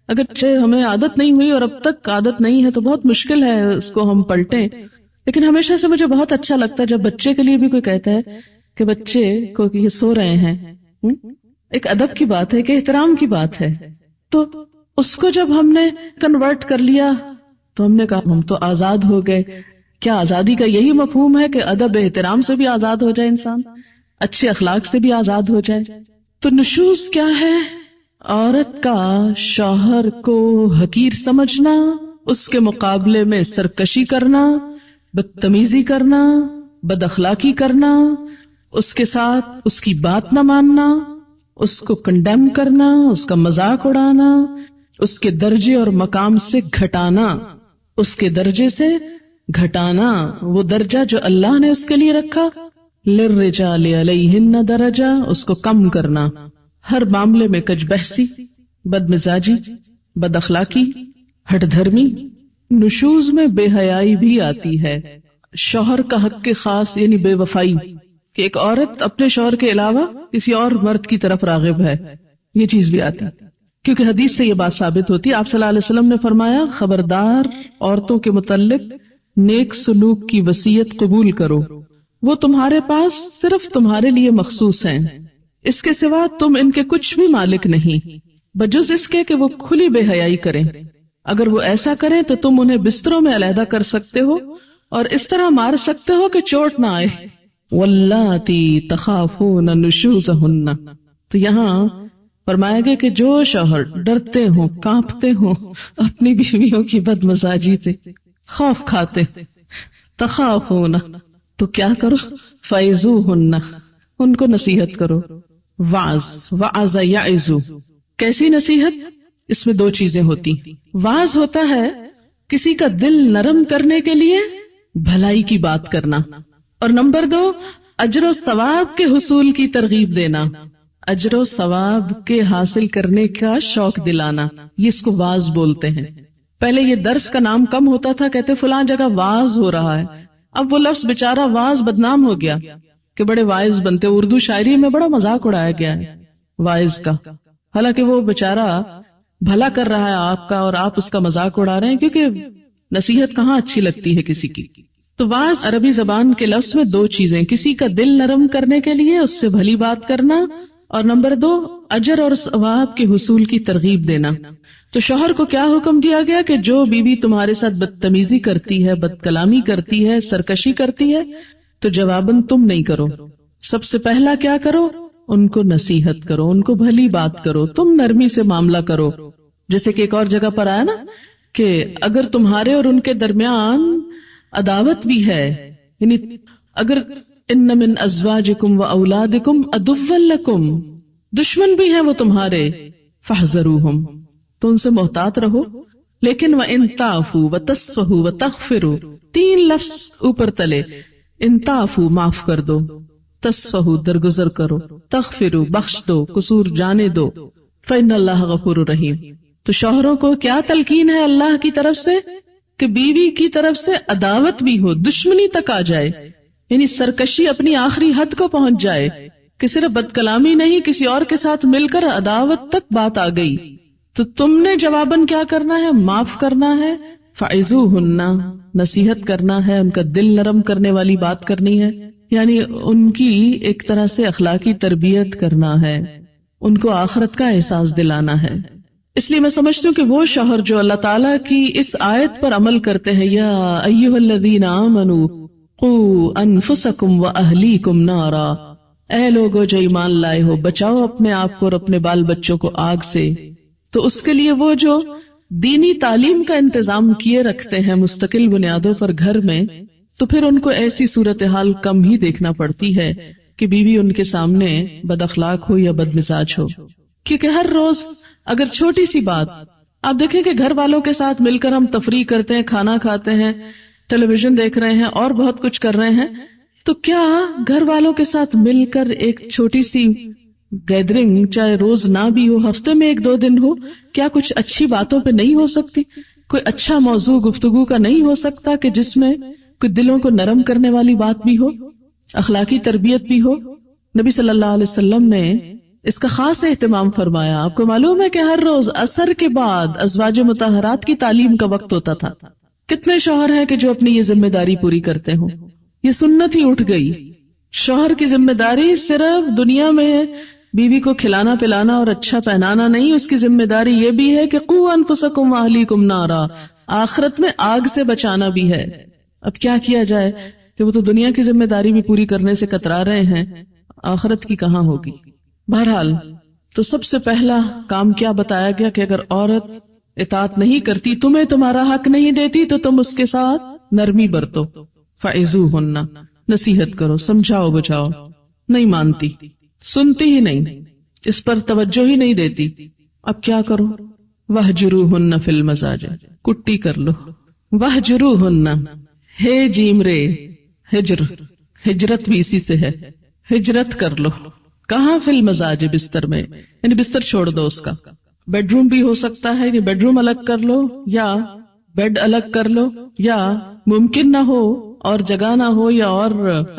B: اگر ہمیں عادت نہیں ہوئی اور اب تک عادت نہیں ہے تو بہت مشکل ہے اس کو ہم پلٹیں، لیکن ہمیشہ سے مجھے بہت اچھا لگتا ہے جب بچے کے لیے بھی کوئی کہتا ہے کہ بچے کو یہ سو رہے ہیں. ایک ادب کی بات ہے، ایک احترام کی بات ہے. تو اس کو جب ہم نے کنورٹ کر لیا تو ہم نے کہا ہم تو آزاد ہو گئے. کیا آزادی کا یہی مفہوم ہے کہ ادب احترام سے بھی آزاد ہو جائے، انسان اچھے اخلاق سے بھی آزاد ہو جائے؟ تو نشوز کیا ہے؟ عورت کا شوہر کو حقیر سمجھنا، اس کے مقابلے میں سرکشی کرنا، بدتمیزی کرنا، بد اخلاقی کرنا، اس کے ساتھ اس کی بات نہ ماننا، اس کو کنڈیم کرنا، اس کا مذاق اڑانا، اس کے درجے اور مقام سے گھٹانا، اس کے درجے سے گھٹانا، وہ درجہ جو اللہ نے اس کے لیے رکھا للرجال علیہن درجہ، اس کو کم کرنا، ہر معاملے میں کج بحثی، بد مزاجی، بد اخلاقی، ہٹ دھرمی، نشوز میں بے حیائی بھی آتی ہے، شوہر کا حق کے خاص یعنی بے وفائی، کہ ایک عورت اپنے شوہر کے علاوہ کسی اور مرد کی طرف راغب ہے، یہ چیز بھی آتی، کیونکہ حدیث سے یہ بات ثابت ہوتی ہے۔ آپ صلی اللہ علیہ وسلم نے فرمایا خبردار عورتوں کے متعلق نیک سلوک کی وصیت قبول کرو، وہ تمہارے پاس صرف تمہارے لیے مخصوص ہیں، اس کے سوا تم ان کے کچھ بھی مالک نہیں، بجز اس کے کہ وہ کھلی بے حیائی کریں، اگر وہ ایسا کریں تو تم انہیں بستروں میں علیحدہ کر سکتے ہو اور اس طرح مار سکتے ہو کہ چوٹ نہ آئے۔ واللاتی تخافون نشوزہن، تو یہاں فرمایا گیا کہ جو شوہر ڈرتے ہوں، کانپتے ہوں اپنی بیویوں کی بد مزاجی سے، خوف کھاتے، تخافون، تو کیا کرو، فعظوہن، ان کو نصیحت کرو، وعظ یعظ، کیسی نصیحت؟ اس میں دو چیزیں ہوتی، وعظ ہوتا ہے کسی کا دل نرم کرنے کے لیے بھلائی کی بات کرنا، اور نمبر 2 اجر و ثواب کے حصول کی ترغیب دینا، اجر و ثواب کے حاصل کرنے کا شوق دلانا، یہ اس کو واعظ بولتے ہیں۔ پہلے یہ درس کا نام کم ہوتا تھا، کہتے فلاں جگہ واعظ ہو رہا ہے، اب وہ لفظ بیچارہ واعظ بدنام ہو گیا کہ بڑے واعظ بنتے، اردو شاعری میں بڑا مذاق اڑایا گیا ہے واعظ کا، حالانکہ وہ بیچارہ بھلا کر رہا ہے آپ کا اور آپ اس کا مذاق اڑا رہے ہیں، کیونکہ نصیحت کہاں اچھی لگتی ہے کسی کی۔ تو واعظ عربی زبان کے لفظ میں دو چیزیں، کسی کا دل نرم کرنے کے لیے اس سے بھلی بات کرنا، اور نمبر 2 اجر اور ثواب کے حصول کی ترغیب دینا۔ تو شوہر کو کیا حکم دیا گیا کہ جو بیوی تمہارے ساتھ بدتمیزی کرتی ہے، بد کلامی کرتی ہے، سرکشی کرتی ہے، تو جواباً تم نہیں کرو، سب سے پہلا کیا کرو، ان کو نصیحت کرو، ان کو بھلی بات کرو، تم نرمی سے معاملہ کرو۔ جیسے کہ ایک اور جگہ پر آیا نا کہ اگر تمہارے اور ان کے درمیان عداوت بھی ہے، یعنی اگر ان من ازواجکم و اولادکم عدوا لکم، دشمن بھی ہیں وہ تمہارے، فاحذروہم، تو ان سے محتاط رہو، لیکن وان تعفوا وتصفحوا وتغفروا، 3 لفظ اوپر تلے، ان تعفوا معاف کر دو، تصفحوا درگزر کرو، تغفروا بخش دو، قصور جانے دو، فإن اللہ غفور رحیم۔ تو شوہروں کو کیا تلقین ہے اللہ کی طرف سے کہ بیوی کی طرف سے عداوت بھی ہو، دشمنی تک آ جائے، یعنی سرکشی اپنی آخری حد کو پہنچ جائے کہ صرف بد کلامی نہیں، کسی اور کے ساتھ مل کر عداوت تک بات آ گئی، تو تم نے جواباً کیا کرنا ہے، معاف کرنا ہے، فعظوہن، نصیحت کرنا ہے، ان کا دل نرم کرنے والی بات کرنی ہے، یعنی ان کی ایک طرح سے اخلاقی تربیت کرنا ہے، ان کو آخرت کا احساس دلانا ہے۔ اس لیے میں سمجھتی ہوں کہ وہ شوہر جو اللہ تعالیٰ کی اس آیت پر عمل کرتے ہیں، یا ایھا الذین آمنوا قوا انفسکم واہلیکم نارا، اے لوگو جو ایمان لائے ہو، بچاؤ اپنے آپ کو اور اپنے بال بچوں کو آگ سے، تو اس کے لیے وہ جو دینی تعلیم کا انتظام کیے رکھتے ہیں مستقل بنیادوں پر گھر میں، تو پھر ان کو ایسی صورتحال کم ہی دیکھنا پڑتی ہے کہ بیوی ان کے سامنے بد اخلاق ہو یا بد مزاج ہو، کیونکہ ہر روز اگر چھوٹی سی بات آپ دیکھیں کہ گھر والوں کے ساتھ مل کر ہم تفریح کرتے ہیں، کھانا کھاتے ہیں، ٹیلی ویژن دیکھ رہے ہیں اور بہت کچھ کر رہے ہیں، تو کیا گھر والوں کے ساتھ مل کر ایک چھوٹی سی گیدرنگ، چاہے روز نہ بھی ہو، ہفتے میں 1-2 دن ہو، کیا کچھ اچھی باتوں پہ نہیں ہو سکتی؟ کوئی اچھا موضوع گفتگو کا نہیں ہو سکتا کہ جس میں کوئی دلوں کو نرم کرنے والی بات بھی ہو، اخلاقی تربیت بھی ہو؟ نبی صلی اللہ علیہ وسلم نے اس کا خاص اہتمام فرمایا۔ آپ کو معلوم ہے کہ ہر روز عصر کے بعد ازواج مطہرات کی تعلیم کا وقت ہوتا تھا۔ کتنے شوہر ہیں کہ جو اپنی یہ ذمہ داری پوری کرتے ہوں؟ یہ سنت ہی اٹھ گئی۔ شوہر کی ذمہ داری صرف دنیا میں بیوی کو کھلانا پلانا اور اچھا پہنانا نہیں، اس کی ذمہ داری یہ بھی ہے کہ قوا انفسکم واہلیکم نارا، آخرت میں آگ سے بچانا بھی ہے۔ اب کیا کیا جائے کہ وہ تو دنیا کی ذمہ داری بھی پوری کرنے سے کترا رہے ہیں، آخرت کی کہاں ہوگی؟ بہرحال تو سب سے پہلا کام کیا بتایا گیا کہ اگر عورت اطاعت نہیں کرتی، تمہیں تمہارا حق نہیں دیتی، تو تم اس کے ساتھ نرمی برتو، فعظوہن، نصیحت کرو، سمجھاؤ بجھاؤ، نہیں مانتی، سنتی ہی نہیں، اس پر توجہ ہی نہیں دیتی، اب کیا کرو؟ وہجروہن فی المضاجع، کٹی کر لو، وہجروہن، ہے جیم رے، ہجر، ہجرت بھی اسی سے ہے، ہجرت کر لو. کہاں فی المزاج، بستر میں، یعنی بستر چھوڑ دو اس کا. بیڈ روم بھی ہو سکتا ہے کہ بیڈ روم الگ کر لو، یا بیڈ الگ کر لو، یا ممکن نہ ہو اور جگہ نہ ہو یا اور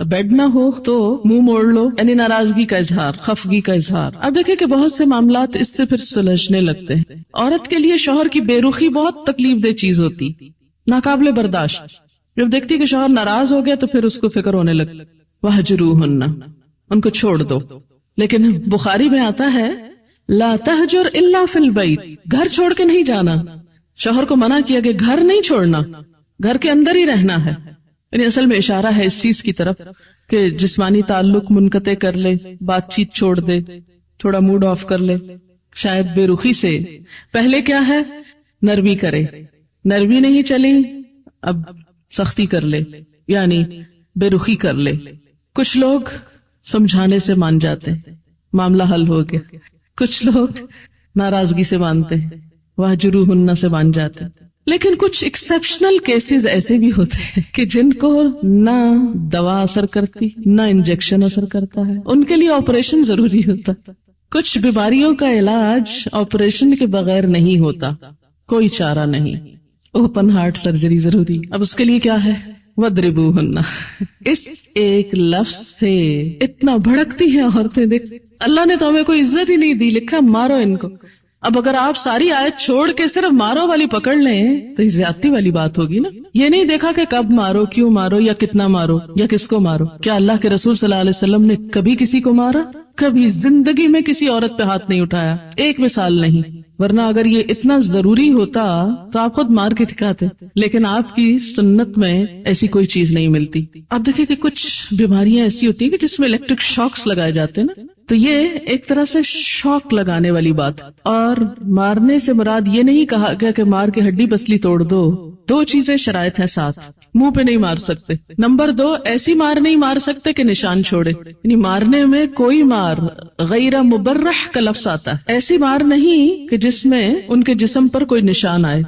B: بیڈ نہ ہو تو منہ موڑ لو، یعنی ناراضگی کا اظہار، خفگی کا اظہار. اب دیکھیں کہ بہت سے معاملات اس سے پھر سلجھنے لگتے ہیں. عورت کے لیے شوہر کی بے رخی بہت تکلیف دہ چیز ہوتی، ناقابل برداشت. جب دیکھتی کہ شوہر ناراض ہو گیا تو پھر اس کو فکر ہونے لگتی، وَہْجُرُوهُنَّ، ان کو چھوڑ دو. لیکن بخاری میں آتا ہے لا تہجر الا فی البیت، گھر چھوڑ کے نہیں جانا. شوہر کو منع کیا کہ گھر نہیں چھوڑنا، گھر کے اندر ہی رہنا ہے. یعنی اصل میں اشارہ ہے اس چیز کی طرف کہ جسمانی تعلق منقطع کر لے، بات چیت چھوڑ دے، تھوڑا موڈ آف کر لے، شاید بے رخی سے. پہلے کیا ہے، نرمی کرے، نرمی نہیں چلی اب سختی کر لے، یعنی بے رخی کر لے. کچھ لوگ سمجھانے سے مان جاتے ہیں، معاملہ حل ہو گیا. کچھ لوگ ناراضگی سے مانتے ہیں، واہجروہن سے مان جاتے ہیں. لیکن کچھ ایکسیپشنل کیسز ایسے بھی ہوتے ہیں کہ جن کو نہ دوا اثر کرتی نہ انجیکشن اثر کرتا ہے، ان کے لیے آپریشن ضروری ہوتا. کچھ بیماریوں کا علاج آپریشن کے بغیر نہیں ہوتا، کوئی چارہ نہیں، اوپن ہارٹ سرجری ضروری. اب اس کے لیے کیا ہے، وَاضْرِبُوهُنَّ. اس ایک لفظ سے اتنا بھڑکتی ہیں عورتیں. دیکھ اللہ نے تو ہمیں کوئی عزت ہی نہیں دی، لکھا مارو ان کو. اب اگر آپ ساری آیت چھوڑ کے صرف مارو والی پکڑ لیں تو یہ زیادتی والی بات ہوگی نا. یہ نہیں دیکھا کہ کب مارو، کیوں مارو، یا کتنا مارو، یا کس کو مارو. کیا اللہ کے رسول صلی اللہ علیہ وسلم نے کبھی کسی کو مارا؟ کبھی زندگی میں کسی عورت پہ ہاتھ نہیں اٹھایا، ایک مثال نہیں. ورنہ اگر یہ اتنا ضروری ہوتا تو آپ خود مار کے دکھاتے. لیکن آپ کی سنت میں ایسی کوئی چیز نہیں ملتی. آپ دیکھیں کہ کچھ بیماریاں ایسی ہوتی ہیں کہ جس میں الیکٹرک شاکس لگائے جاتے ہیں نا، تو یہ ایک طرح سے شوق لگانے والی بات. اور مارنے سے مراد یہ نہیں کہا گیا کہ مار کے ہڈی پسلی توڑ دو. دو چیزیں شرائط ہیں ساتھ. منہ پہ نہیں مار سکتے. نمبر 2، ایسی مار نہیں مار سکتے کہ نشان چھوڑے. یعنی مارنے میں کوئی مار غیر مبرح کا لفظ آتا ہے، ایسی مار نہیں کہ جس میں ان کے جسم پر کوئی نشان آئے.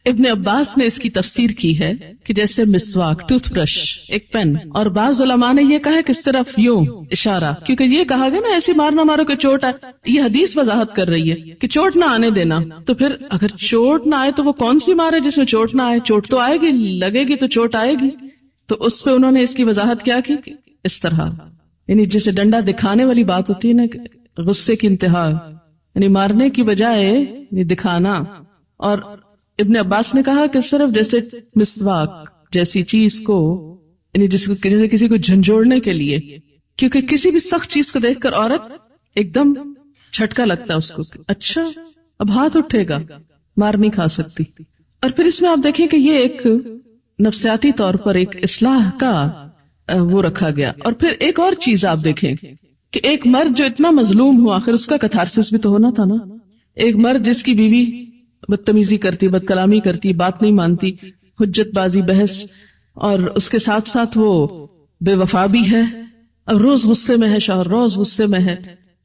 B: ابن عباس نے اس کی تفسیر کی ہے کہ جیسے مسواک، ٹوتھ برش، ایک پین. اور بعض علماء نے یہ کہا کہ صرف یوں اشارہ، کیونکہ یہ کہا گیا نا ایسی مار نہ مارو کہ چوٹ آئے. یہ حدیث وضاحت کر رہی ہے کہ چوٹ نہ آنے دینا. تو پھر اگر چوٹ نہ آئے تو وہ کون سی مار ہے جس میں چوٹ نہ آئے؟ چوٹ تو آئے گی، لگے گی تو چوٹ آئے گی. تو اس پہ انہوں نے اس کی وضاحت کیا کی، اس طرح، یعنی جیسے ڈنڈا دکھانے والی بات ہوتی ہے نا، غصے کی انتہا، یعنی مارنے کی بجائے دکھانا. اور ابن عباس نے کہا کہ صرف جیسے مسواک جیسی چیز کو، یعنی جیسے کسی کو جھنجھوڑنے کے لیے، کیونکہ کسی بھی سخت چیز کو دیکھ کر عورت ایک دم جھٹکا لگتا ہے اس کو، اچھا اب ہاتھ اٹھے گا، مار نہیں کھا سکتی. اور پھر اس میں آپ دیکھیں کہ یہ ایک نفسیاتی طور پر ایک اصلاح کا وہ رکھا گیا. اور پھر ایک اور چیز آپ دیکھیں کہ ایک مرد جو اتنا مظلوم ہو، آخر اس کا کتھارسس بھی تو ہونا تھا نا. ایک مرد جس کی بیوی بدتمیزی کرتی، بد کلامی کرتی، بات نہیں مانتی، حجت بازی، بحث، اور اس کے ساتھ ساتھ وہ بے وفا بھی ہے، اور روز غصے میں ہے، شوہر روز غصے میں ہے،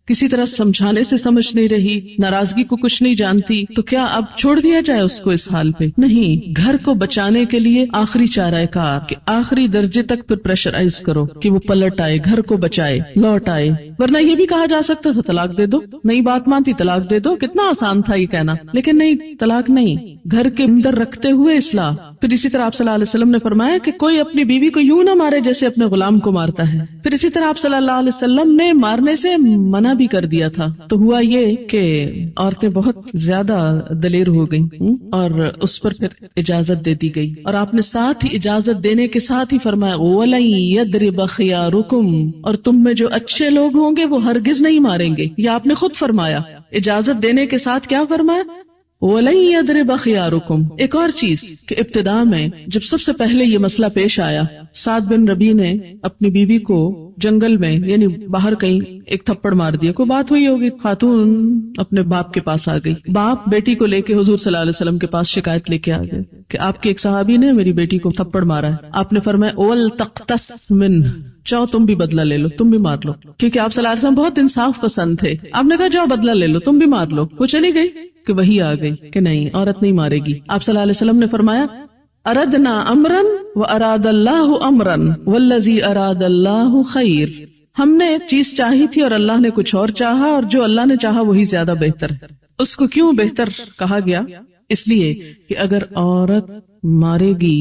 B: کسی طرح سمجھانے سے سمجھ نہیں رہی، ناراضگی کو کچھ نہیں جانتی. تو کیا اب چھوڑ دیا جائے اس کو اس حال پہ؟ نہیں. گھر کو بچانے کے لیے آخری چارہ کار کہ آخری درجے تک پھر پریشرائز کرو کہ وہ پلٹ آئے، گھر کو بچائے، لوٹ آئے. ورنہ یہ بھی کہا جا سکتا تھا طلاق دے دو، نہیں بات مانتی طلاق دے دو، کتنا آسان تھا یہ کہنا. لیکن نہیں، طلاق نہیں، گھر کے اندر رکھتے ہوئے اصلاح. پھر اسی طرح آپ صلی اللہ علیہ وسلم نے فرمایا کہ کوئی اپنی بیوی کو یوں نہ مارے جیسے اپنے غلام کو مارتا ہے. پھر اسی طرح آپ صلی اللہ علیہ وسلم نے مارنے سے منع بھی کر دیا تھا. تو ہوا یہ کہ عورتیں بہت زیادہ دلیر ہو گئیں اور اس پر پھر اجازت دے دی گئی. اور آپ نے ساتھ ہی اجازت دینے کے ساتھ ہی فرمایا وَلَن يَضْرِبَ خِيَارُكُمْ، اور تم میں جو اچھے لوگ ہوں گے وہ ہرگز نہیں ماریں گے. یہ آپ نے خود فرمایا، اجازت دینے کے ساتھ کیا فرمایا، وَلَن يَضْرِبَ خِيَارُكُمْ. ایک اور چیز کہ ابتداء میں جب سب سے پہلے یہ مسئلہ پیش آیا، سعد بن ربیع نے اپنی بیوی کو جنگل میں، یعنی باہر کہیں، ایک تھپڑ مار دیا. کوئی بات ہوئی ہوگی، خاتون اپنے باپ کے پاس آ گئی. باپ بیٹی کو لے کے حضور صلی اللہ علیہ وسلم کے پاس شکایت لے کے آ گئے کہ آپ کے ایک صحابی نے میری بیٹی کو تھپڑ مارا ہے. آپ نے فرمایا وَلْتَقْتَسْ مِنْهُ، چاہو تم بھی بدلہ لے لو، تم بھی مار لو. کیونکہ آپ صلی اللہ علیہ وسلم بہت انصاف پسند تھے. آپ نے کہا جاؤ بدلہ لے لو، تم بھی مار لو. وہ چلی گئی کہ وہی آ گئی کہ نہیں، عورت نہیں مارے گی. آپ صلی اللہ علیہ وسلم نے فرمایا اردنا امرن وَأَرَادَ اللَّهُ أَمْرًا وَالَّذِي أَرَادَ اللَّهُ خَيْرٌ. ہم نے ایک چیز چاہی تھی اور اللہ نے کچھ اور چاہا، اور جو اللہ نے چاہا وہی زیادہ بہتر ہے. اس کو کیوں بہتر کہا گیا؟ اس لیے کہ اگر عورت مارے گی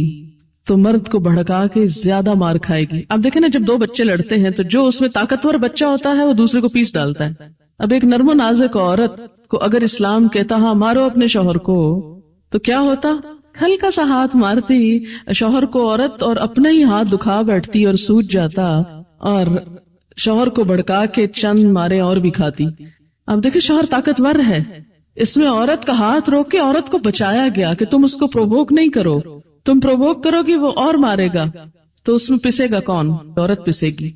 B: تو مرد کو بھڑکا کے زیادہ مار کھائے گی. اب دیکھیں نا، جب دو بچے لڑتے ہیں تو جو اس میں طاقتور بچہ ہوتا ہے وہ دوسرے کو پیس ڈالتا ہے. اب ایک نرم و نازک عورت کو اگر اسلام کہتا ہاں مارو اپنے شوہر کو، تو کیا ہوتا؟ ہلکا سا ہاتھ مارتی شوہر کو عورت اور اپنا ہی ہاتھ دکھا بیٹھتی اور سوج جاتا اور شوہر کو بھڑکا کے چند مارے اور بھی کھاتی. اب دیکھیں شوہر طاقتور ہے، اس میں عورت کا ہاتھ روک کے عورت کو بچایا گیا کہ تم اس کو پرووک نہیں کرو، تم پرووک کرو گی وہ اور مارے گا، تو اس میں پسے گا کون؟ عورت پسے گی.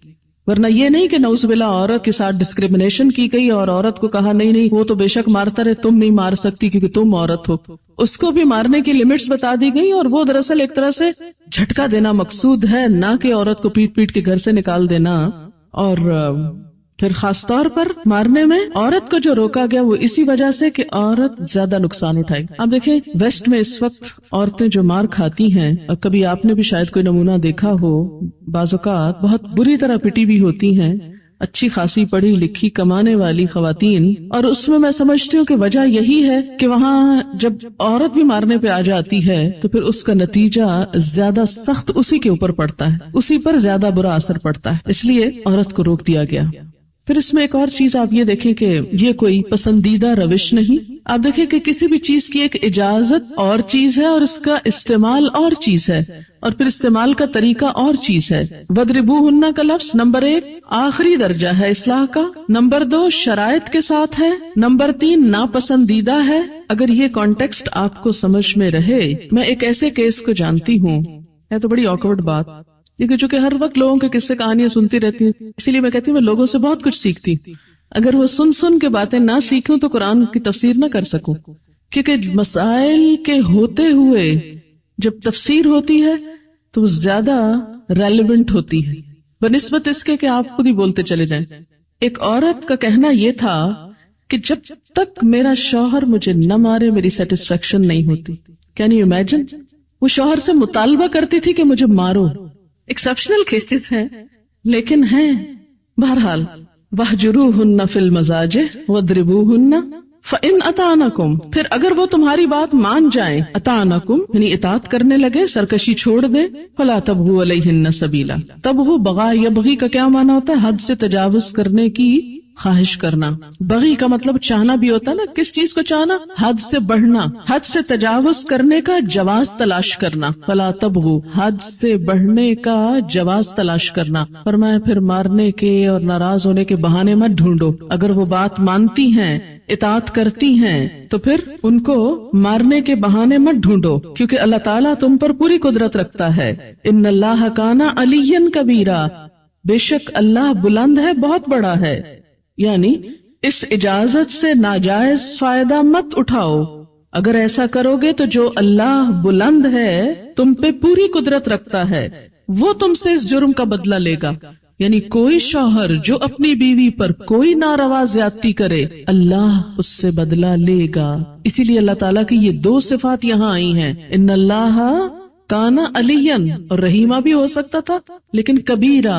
B: ورنہ یہ نہیں کہ نعوذ باللہ عورت کے ساتھ ڈسکریمنیشن کی گئی اور عورت کو کہا نہیں نہیں وہ تو بے شک مارتا رہے، تم نہیں مار سکتی کیونکہ تم عورت ہو. اس کو بھی مارنے کی لمٹس بتا دی گئی، اور وہ دراصل ایک طرح سے جھٹکا دینا مقصود ہے، نہ کہ عورت کو پیٹ پیٹ کے گھر سے نکال دینا. اور پھر خاص طور پر مارنے میں عورت کو جو روکا گیا وہ اسی وجہ سے کہ عورت زیادہ نقصان اٹھائے. اب دیکھیں ویسٹ میں اس وقت عورتیں جو مار کھاتی ہیں، اور کبھی آپ نے بھی شاید کوئی نمونہ دیکھا ہو، بعض اوقات بہت بری طرح پٹی بھی ہوتی ہیں اچھی خاصی پڑھی لکھی کمانے والی خواتین. اور اس میں سمجھتی ہوں کہ وجہ یہی ہے کہ وہاں جب عورت بھی مارنے پہ آ جاتی ہے تو پھر اس کا نتیجہ زیادہ سخت اسی کے اوپر پڑتا ہے، اسی پر زیادہ برا اثر پڑتا ہے، اس لیے عورت کو روک دیا گیا. پھر اس میں ایک اور چیز آپ یہ دیکھیں کہ یہ کوئی پسندیدہ روش نہیں. آپ دیکھیں کہ کسی بھی چیز کی ایک اجازت اور چیز ہے اور اس کا استعمال اور چیز ہے، اور پھر استعمال کا طریقہ اور چیز ہے. وَضْرِبُوهُنَّ کا لفظ نمبر 1 آخری درجہ ہے اصلاح کا، نمبر 2 شرائط کے ساتھ ہے، نمبر 3 ناپسندیدہ ہے. اگر یہ کانٹیکسٹ آپ کو سمجھ میں رہے، میں ایک ایسے کیس کو جانتی ہوں، ہے تو بڑی آکورڈ بات، کیونکہ چونکہ ہر وقت لوگوں کے قصے کہانیاں سنتی رہتی ہیں، اسی لیے میں کہتی ہوں میں لوگوں سے بہت کچھ سیکھتی. اگر وہ سن کے باتیں نہ سیکھوں تو قرآن کی تفسیر نہ کر سکوں، کیونکہ مسائل کے ہوتے ہوئے جب تفسیر ہوتی ہے تو وہ زیادہ ریلیونٹ ہوتی ہے بنسبت اس کے کہ آپ خود ہی بولتے چلے جائیں. ایک عورت کا کہنا یہ تھا کہ جب تک میرا شوہر مجھے نہ مارے میری سیٹسفیکشن نہیں ہوتی. Can you imagine? وہ شوہر سے مطالبہ کرتی تھی کہ مجھے مارو. ایکسپشنل کیسز ہیں لیکن ہیں. بہرحال وَاهْجُرُوهُنَّ فِي الْمَضَاجِعِ وَاضْرِبُوهُنَّ فَإِنْ أَطَاعْنَكُمْ، پھر اگر وہ تمہاری بات مان جائیں، أَطَاعْنَكُمْ یعنی اطاعت کرنے لگے، سرکشی چھوڑ دیں، فَلَا تَبْغُوا عَلَيْهِنَّ سَبِيلًا. تبغوا بغا، یبغی کا کیا معنی ہوتا ہے؟ حد سے تجاوز کرنے کی خواہش کرنا. بغی کا مطلب چاہنا بھی ہوتا ہے نا، کس چیز کو چاہنا؟ حد سے بڑھنا، حد سے تجاوز کرنے کا جواز تلاش کرنا. فلا تبغوا، حد سے بڑھنے کا جواز تلاش کرنا. فرمایا پھر مارنے کے اور ناراض ہونے کے بہانے مت ڈھونڈو. اگر وہ بات مانتی ہیں، اطاعت کرتی ہیں، تو پھر ان کو مارنے کے بہانے مت ڈھونڈو، کیونکہ اللہ تعالیٰ تم پر پوری قدرت رکھتا ہے. ان اللہ کان علیٰ کبیرا، بے شک اللہ بلند ہے، بہت بڑا ہے. یعنی اس اجازت سے ناجائز فائدہ مت اٹھاؤ. اگر ایسا کرو گے تو جو اللہ بلند ہے، تم پہ پوری قدرت رکھتا ہے، وہ تم سے اس جرم کا بدلہ لے گا. یعنی کوئی شوہر جو اپنی بیوی پر کوئی ناروا زیادتی کرے، اللہ اس سے بدلہ لے گا. اسی لیے اللہ تعالیٰ کی یہ 2 صفات یہاں آئی ہیں. ان اللہ کانا علیًا، اور رحیمہ بھی ہو سکتا تھا لیکن کبیرہ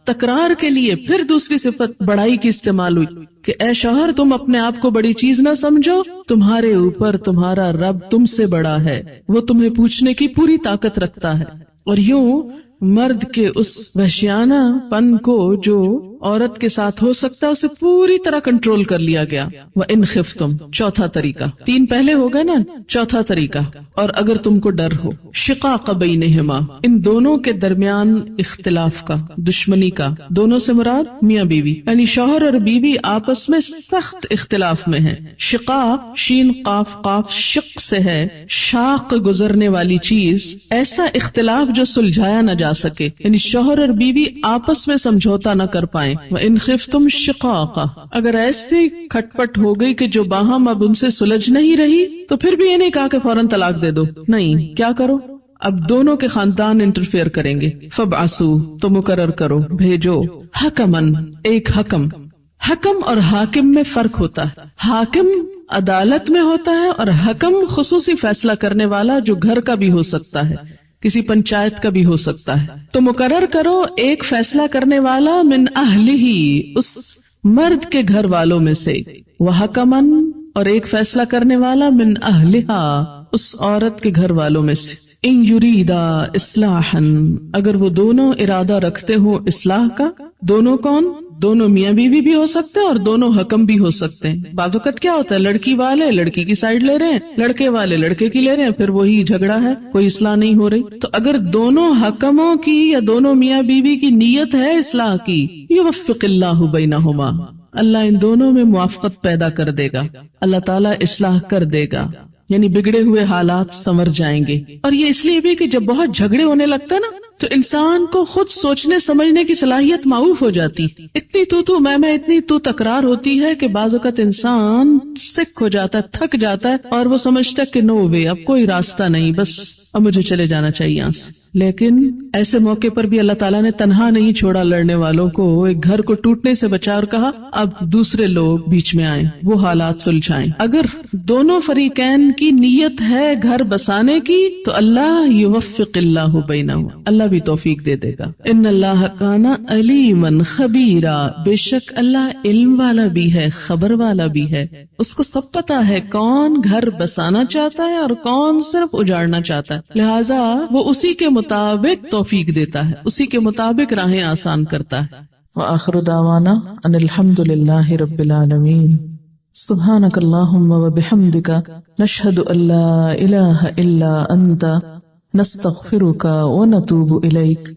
B: تکرار کے لیے. پھر دوسری صفت بڑائی کی استعمال ہوئی کہ اے شوہر تم اپنے آپ کو بڑی چیز نہ سمجھو، تمہارے اوپر تمہارا رب تم سے بڑا ہے، وہ تمہیں پوچھنے کی پوری طاقت رکھتا ہے. اور یوں مرد کے اس وحشیانہ پن کو جو عورت کے ساتھ ہو سکتا ہے اسے پوری طرح کنٹرول کر لیا گیا. وَإِنْ خِفْتُمْ، چوتھا طریقہ. 3 پہلے ہو گئے نا، چوتھا طریقہ. اور اگر تم کو ڈر ہو، شقاق بینہما، ان دونوں کے درمیان اختلاف کا، دشمنی کا. دونوں سے مراد میاں بیوی، یعنی شوہر اور بیوی آپس میں سخت اختلاف میں ہیں. شقاق شین قاف قاف شق سے ہے، شاق گزرنے والی چیز. ایسا اختلاف جو سلجھایا نہ جا سکے، یعنی شوہر اور بیوی آپس میں سمجھوتا نہ کر پائیں. وَإِنْ خِفْتُمْ شِقَاقًا، اگر ایسی کھٹ پٹ ہو گئی کہ جو باہم اب ان سے سلجھ نہیں رہی، تو پھر بھی یہ نہیں کہا کہ فوراً طلاق دے دو. نہیں، کیا کرو؟ اب دونوں کے خاندان انٹرفیئر کریں گے. فَبْعَثُوا، تو مقرر کرو، بھیجو، حَكَمًا، ایک حکم. حکم اور حاکم میں فرق ہوتا ہے. حاکم عدالت میں ہوتا ہے اور حکم خصوصی فیصلہ کرنے والا جو گھر کا بھی ہو سکتا ہے. کسی پنچایت کا بھی ہو سکتا ہے. تو مقرر کرو ایک فیصلہ کرنے والا من اہلہ، اس مرد کے گھر والوں میں سے، وحکمن، اور ایک فیصلہ کرنے والا من اہلہا، اس عورت کے گھر والوں میں سے. ان یریدا اصلاحا، اگر وہ دونوں ارادہ رکھتے ہو اصلاح کا. دونوں کون؟ دونوں میاں بیوی بھی ہو سکتے ہیں اور دونوں حکم بھی ہو سکتے ہیں. بعض اوقات کیا ہوتا ہے، لڑکی والے لڑکی کی سائیڈ لے رہے ہیں، لڑکے والے لڑکے کی لے رہے ہیں، پھر وہی جھگڑا ہے، کوئی اصلاح نہیں ہو رہی. تو اگر دونوں حکموں کی یا دونوں میاں بیوی کی نیت ہے اصلاح کی، یوفق اللہ بینہما، اللہ ان دونوں میں موافقت پیدا کر دے گا، اللہ تعالیٰ اصلاح کر دے گا، یعنی بگڑے ہوئے حالات سنور جائیں گے. اور یہ اس لیے بھی کہ جب بہت جھگڑے ہونے لگتا ہے نا تو انسان کو خود سوچنے سمجھنے کی صلاحیت معوف ہو جاتی. اتنی تو میں اتنی تو تکرار ہوتی ہے کہ بعض اوقات انسان سک ہو جاتا ہے، تھک جاتا ہے، اور وہ سمجھتا ہے کہ نو وے، اب کوئی راستہ نہیں، بس اب مجھے چلے جانا چاہیے یہاں سے. لیکن ایسے موقع پر بھی اللہ تعالیٰ نے تنہا نہیں چھوڑا لڑنے والوں کو. ایک گھر کو ٹوٹنے سے بچا اور کہا اب دوسرے لوگ بیچ میں آئیں، وہ حالات سلجھائیں. اگر دونوں فریقین کی نیت ہے گھر بسانے کی تو اللہ یوفق اللہ بینہم، اللہ بھی توفیق دے دے گا. ان اللہ کان علیما خبیرا، بے شک اللہ علم والا بھی ہے، خبر والا بھی ہے. اس کو سب پتا ہے کون گھر بسانا چاہتا ہے اور کون صرف اجاڑنا چاہتا ہے، لہٰذا وہ اسی کے مطابق توفیق دیتا ہے، اسی کے مطابق راہیں آسان کرتا ہے. وآخر دعوانا ان الحمد للہ رب العالمین. سبحانک اللہم وبحمدک، نشہد ان لا الہ الا انت، نستغفرک ونتوب الیک.